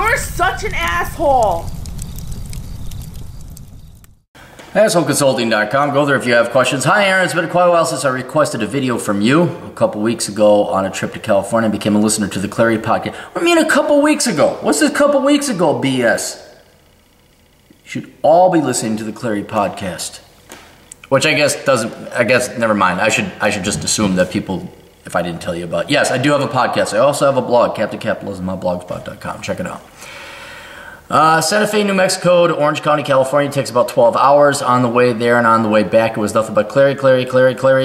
You're such an asshole. AssholeConsulting.com. Go there if you have questions. Hi, Aaron. It's been quite a while since I requested a video from you. A couple weeks ago on a trip to California, I became a listener to the Clarity podcast. I mean, a couple weeks ago. What's this couple weeks ago BS? You should all be listening to the Clarity podcast. Which I guess never mind. I should just assume that people, if I didn't tell you about. Yes, I do have a podcast. I also have a blog, CaptainCapitalism.blogspot.com. Check it out. Santa Fe, New Mexico to Orange County, California takes about 12 hours. On the way there and on the way back, it was nothing but Clary,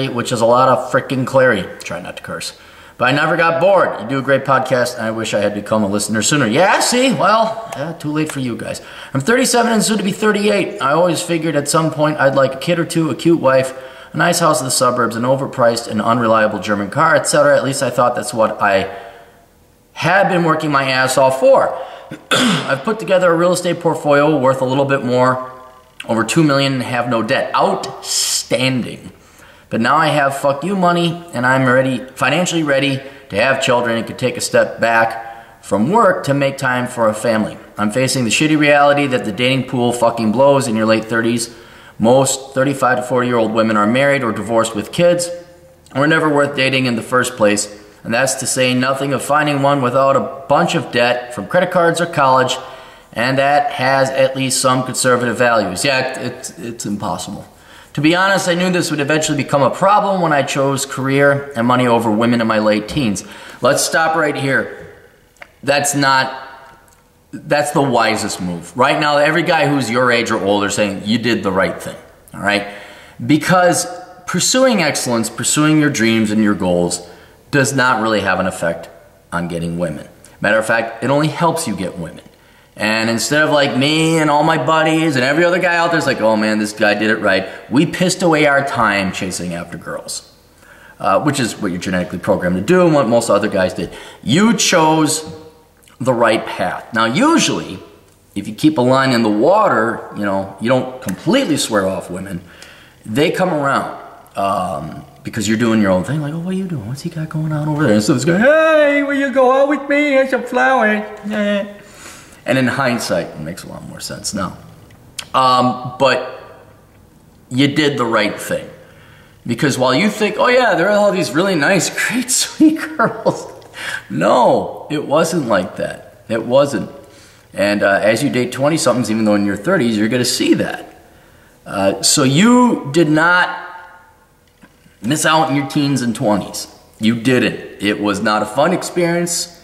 which is a lot of freaking Clary. Try not to curse. But I never got bored. You do a great podcast, and I wish I had become a listener sooner. Yeah, see? Well, too late for you guys. I'm 37 and soon to be 38. I always figured at some point I'd like a kid or two, a cute wife, a nice house in the suburbs, an overpriced and unreliable German car, etc. At least I thought that's what I had been working my ass off for. I've put together a real estate portfolio worth a little bit more, over $2 million, and have no debt. Outstanding. But now I have fuck you money, and I'm financially ready to have children and could take a step back from work to make time for a family. I'm facing the shitty reality that the dating pool fucking blows in your late 30s. Most 35 to 40-year-old women are married or divorced with kids, or never worth dating in the first place. And that's to say nothing of finding one without a bunch of debt from credit cards or college, and that has at least some conservative values. Yeah, it's impossible. To be honest, I knew this would eventually become a problem when I chose career and money over women in my late teens. Let's stop right here. That's the wisest move. Right now, every guy who's your age or older is saying you did the right thing, all right? Because pursuing excellence, pursuing your dreams and your goals does not really have an effect on getting women. Matter of fact, it only helps you get women. And instead of like me and all my buddies and every other guy out there is like, oh man, this guy did it right, we pissed away our time chasing after girls. Which is what you're genetically programmed to do and what most other guys did. You chose the right path. Now usually, if you keep a line in the water, you don't completely swear off women, they come around. Because you're doing your own thing, like, oh, what are you doing? What's he got going on over there? And so it's going, hey, will you go out with me? Here's some flowers. And in hindsight, it makes a lot more sense now. But you did the right thing. Because while you think, oh yeah, there are all these really nice, great, sweet girls. No, it wasn't like that. It wasn't. And as you date 20-somethings, even though in your 30s, you're going to see that. So you did not miss out in your teens and 20s. You didn't. It was not a fun experience.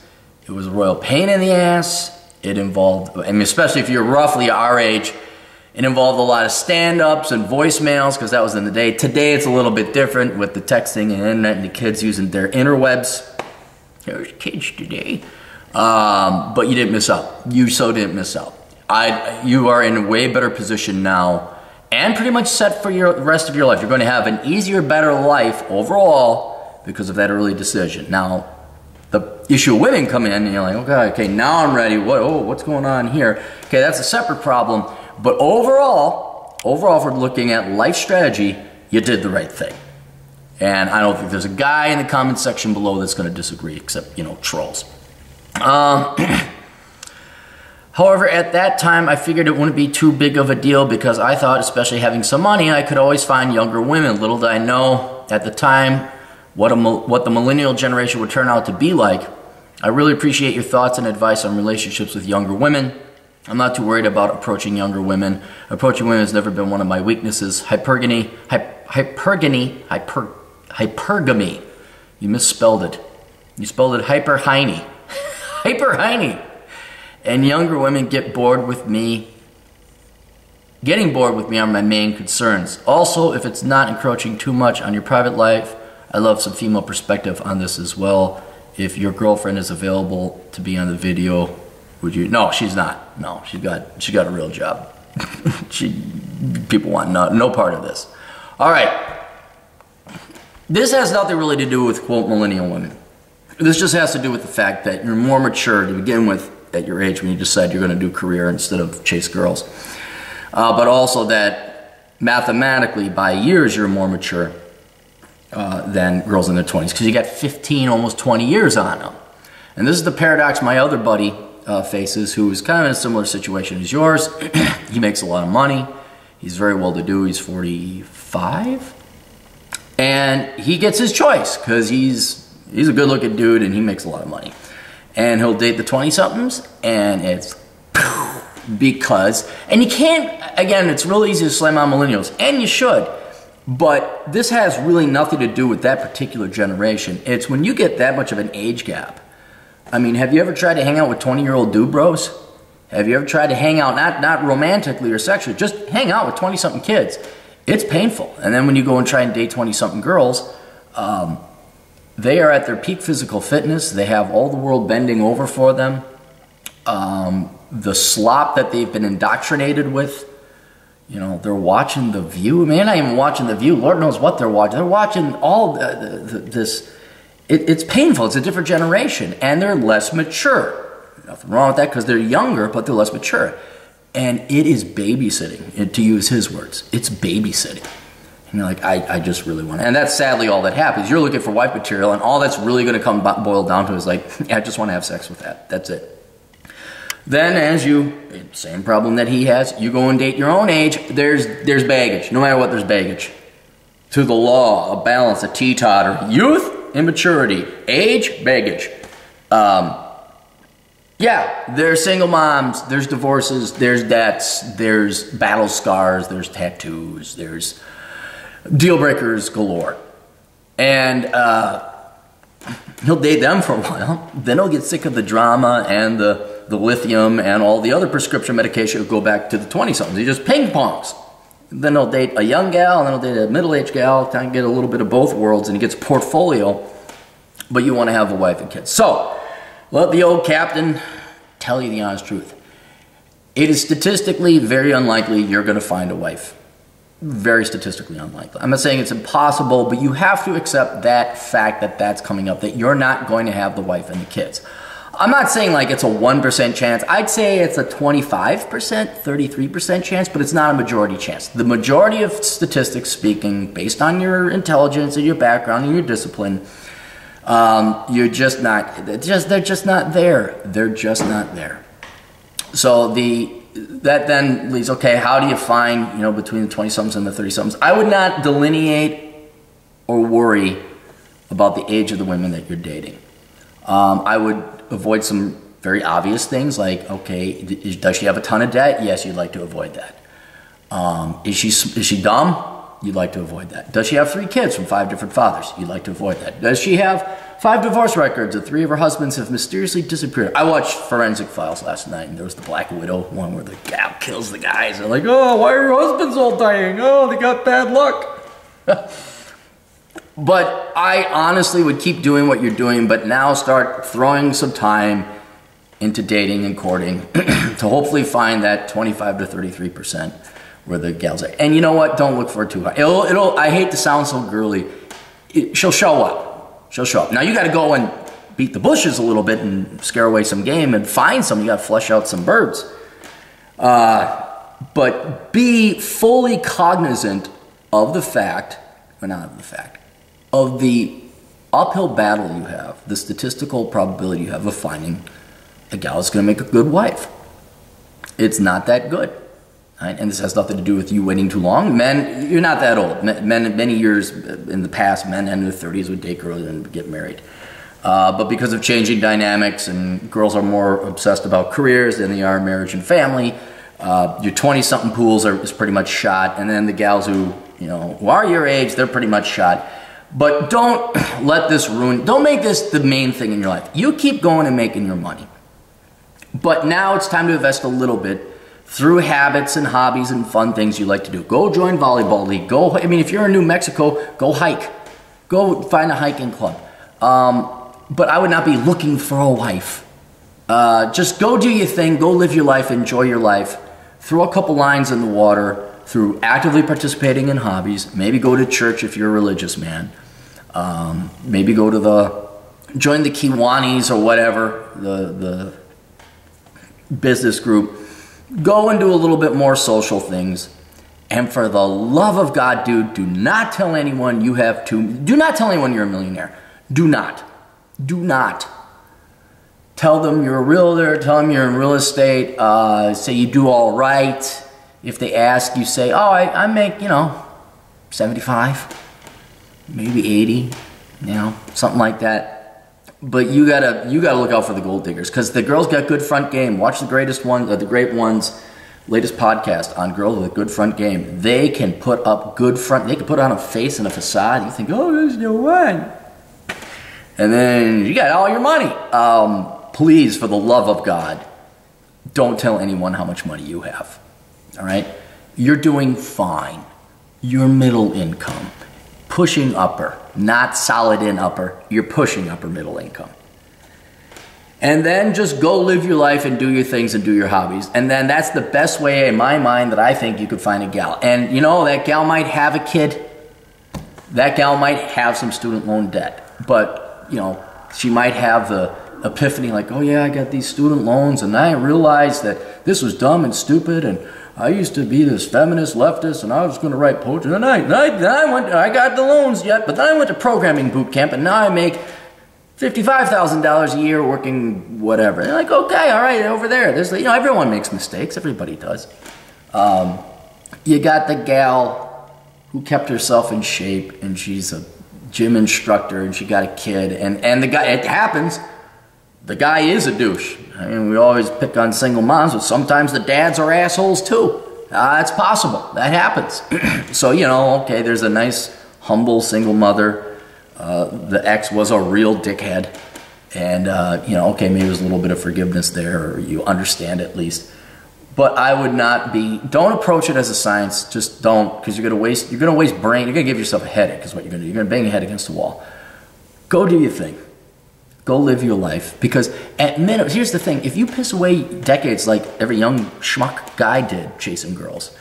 It was a royal pain in the ass. It involved, I mean, especially if you're roughly our age, it involved a lot of stand-ups and voicemails, because that was in the day. Today it's a little bit different with the texting and internet and the kids using their interwebs. There's kids today. But you didn't miss out. You so didn't miss out. You are in a way better position now, and pretty much set for the rest of your life. You're going to have an easier, better life overall because of that early decision. Now, the issue of women come in and you're like, okay, now I'm ready. What's going on here? Okay, that's a separate problem. But overall, if we're looking at life strategy, you did the right thing. And I don't think there's a guy in the comment section below that's going to disagree, except, trolls. However, at that time, I figured it wouldn't be too big of a deal because I thought, especially having some money, I could always find younger women. Little did I know at the time what the millennial generation would turn out to be like. I really appreciate your thoughts and advice on relationships with younger women. I'm not too worried about approaching younger women. Approaching women has never been one of my weaknesses. Hypergamy. You misspelled it. You spelled it hyperhyny. Hyperhyny. And younger women get bored with me. Getting bored with me are my main concerns. Also, if it's not encroaching too much on your private life, I love some female perspective on this as well. If your girlfriend is available to be on the video, would you? No, she's not. No, she got a real job. People want no part of this. All right. This has nothing really to do with, quote, millennial women. This just has to do with the fact that you're more mature to begin with at your age when you decide you're going to do career instead of chase girls. But also that mathematically, by years, you're more mature than girls in their 20s because you got 15, almost 20 years on them. And this is the paradox my other buddy, faces who's kind of in a similar situation as yours. He makes a lot of money. He's very well-to-do. He's 45. And he gets his choice because he's a good-looking dude and he makes a lot of money. And he'll date the 20-somethings, and it's because, and you can't, again, it's real easy to slam on millennials, and you should, but this has really nothing to do with that particular generation. It's when you get that much of an age gap. I mean, have you ever tried to hang out with 20-year-old dude bros? Have you ever tried to hang out, not romantically or sexually, just hang out with 20-something kids? It's painful. And then when you go and try and date 20-something girls, they are at their peak physical fitness. They have all the world bending over for them. The slop that they've been indoctrinated with, you know, they're watching The View. Man, not even watching The View. Lord knows what they're watching. They're watching all this. It's painful. It's a different generation, and they're less mature. Nothing wrong with that because they're younger, but they're less mature. And it is babysitting, to use his words. It's babysitting. And you're like, I just really want to. And that's sadly all that happens. You're looking for wife material, and all that's really going to boil down to is like, I just want to have sex with that. That's it. Then same problem that he has, you go and date your own age, there's baggage. No matter what, there's baggage. To the law, a balance, a teeter. Youth, immaturity. Age, baggage. Yeah, there's single moms, there's divorces, there's debts, there's battle scars, there's tattoos, there's deal breakers galore. And he'll date them for a while. Then he'll get sick of the drama and the lithium and all the other prescription medication will go back to the 20-somethings. He just ping-pongs. Then he'll date a young gal, and then he'll date a middle-aged gal, kind of get a little bit of both worlds, and he gets a portfolio, but you want to have a wife and kids. So, let the old captain tell you the honest truth. It is statistically very unlikely you're going to find a wife. Very statistically unlikely. I'm not saying it's impossible, but you have to accept that fact that that's coming up, that you're not going to have the wife and the kids. I'm not saying like it's a 1% chance. I'd say it's a 25%, 33% chance, but it's not a majority chance. The majority of statistics speaking, based on your intelligence and your background and your discipline, you're just not, they're just not there. They're just not there. So that then leads, okay, how do you find, you know, between the 20-somethings and the 30-somethings? I would not delineate or worry about the age of the women that you're dating. I would avoid some very obvious things like, okay, does she have a ton of debt? Yes, you'd like to avoid that. Is she dumb? You'd like to avoid that. Does she have 3 kids from 5 different fathers? You'd like to avoid that. Does she have 5 divorce records and 3 of her husbands have mysteriously disappeared? I watched Forensic Files last night, and there was the Black Widow one where the gal kills the guys. They're like, oh, why are your husbands all dying? Oh, they got bad luck. But I honestly would keep doing what you're doing, but now start throwing some time into dating and courting to hopefully find that 25 to 33% where the gals are. And you know what? Don't look for it too hard. I hate to sound so girly. She'll show up. She'll show up. Now you got to go and beat the bushes a little bit and scare away some game and find some. You got to flush out some birds. But be fully cognizant of the fact, or not of the fact, of the uphill battle you have, the statistical probability you have of finding a gal that's going to make a good wife. It's not that good. Right? And this has nothing to do with you waiting too long. Men, you're not that old. Men, many years in the past, men in their 30s would date girls and get married. But because of changing dynamics and girls are more obsessed about careers than they are marriage and family, your 20-something pools is pretty much shot. And then the gals who are your age, they're pretty much shot. But don't let this don't make this the main thing in your life. You keep going and making your money. But now it's time to invest a little bit through habits and hobbies and fun things you like to do. Go join volleyball league. If you're in New Mexico, go hike. Go find a hiking club. But I would not be looking for a wife. Just go do your thing. Go live your life. Enjoy your life. Throw a couple lines in the water through actively participating in hobbies. Maybe go to church if you're a religious man. Maybe go to join the Kiwanis or whatever, the business group. Go and do a little bit more social things. And for the love of God, dude, do not tell anyone do not tell anyone you're a millionaire. Do not. Do not. Tell them you're a realtor, tell them you're in real estate, say you do all right. If they ask, you say, oh, I make, 75, maybe 80, something like that. But you gotta look out for the gold diggers, because the girls got good front game. Watch the great ones, latest podcast on girls with a good front game. They can put up they can put on a face and a facade. You think, oh, there's no one. And then you got all your money. Please, for the love of God, don't tell anyone how much money you have. All right? You're doing fine. You're middle income. Pushing upper, not solid in upper. You're pushing upper middle income. And then just go live your life and do your things and do your hobbies. And then that's the best way in my mind that I think you could find a gal. And that gal might have a kid. That gal might have some student loan debt. But, she might have the epiphany like, oh yeah, I got these student loans and I realized that this was dumb and stupid and I used to be this feminist leftist and I was going to write poetry and I got the loans yet, but then I went to programming boot camp and now I make $55,000 a year working whatever. And like, okay, all right, over there. There's everyone makes mistakes. Everybody does. You got the gal who kept herself in shape and she's a gym instructor and she got a kid and the guy, it happens. The guy is a douche. I mean, we always pick on single moms, but sometimes the dads are assholes too. It's possible. That happens. So, okay, there's a nice, humble single mother. The ex was a real dickhead. And, okay, maybe there's a little bit of forgiveness there, or you understand at least. But I would don't approach it as a science. Just don't, because you're going to waste brain. You're going to give yourself a headache is what you're going to do. You're going to bang your head against the wall. Go do your thing. Go live your life. Because at minimum, here's the thing. If you piss away decades like every young schmuck guy did chasing girls,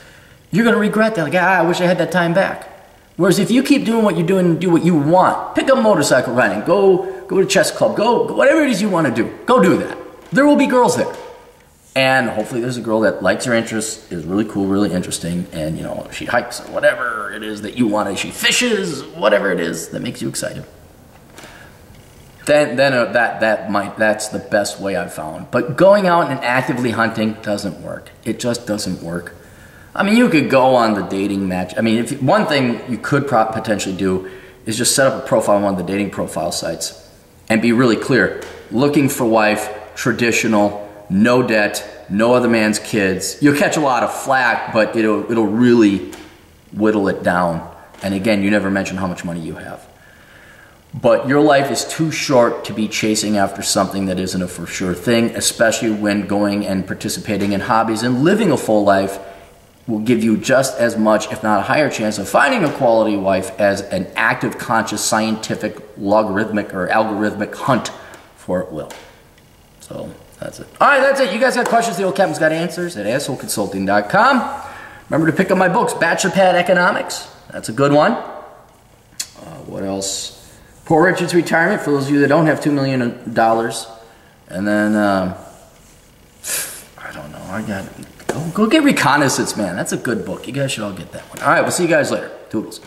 you're going to regret that. Like, I wish I had that time back. Whereas if you keep doing what you're doing and do what you want, pick up motorcycle riding, go to chess club, go whatever it is you want to do, go do that. There will be girls there. And hopefully there's a girl that likes your interests, is really cool, really interesting, and she hikes or whatever it is that you want, she fishes, whatever it is that makes you excited. That's the best way I've found. But going out and actively hunting doesn't work. It just doesn't work. I mean, you could go on the dating match. I mean, one thing you could potentially do is just set up a profile on one of the dating profile sites and be really clear. Looking for wife, traditional, no debt, no other man's kids. You'll catch a lot of flack, but it'll really whittle it down. And again, you never mention how much money you have. But your life is too short to be chasing after something that isn't a for sure thing, especially when going and participating in hobbies and living a full life will give you just as much, if not a higher chance of finding a quality wife as an active, conscious, scientific, logarithmic, or algorithmic hunt for it will. So that's it. All right, that's it. You guys got questions? The old Captain's got answers at assholeconsulting.com. Remember to pick up my books, Bachelor Pad Economics. That's a good one. What else? Poor Richard's Retirement, for those of you that don't have $2 million. And then, I don't know, go get Reconnaissance, man. That's a good book. You guys should all get that one. All right, we'll see you guys later. Toodles.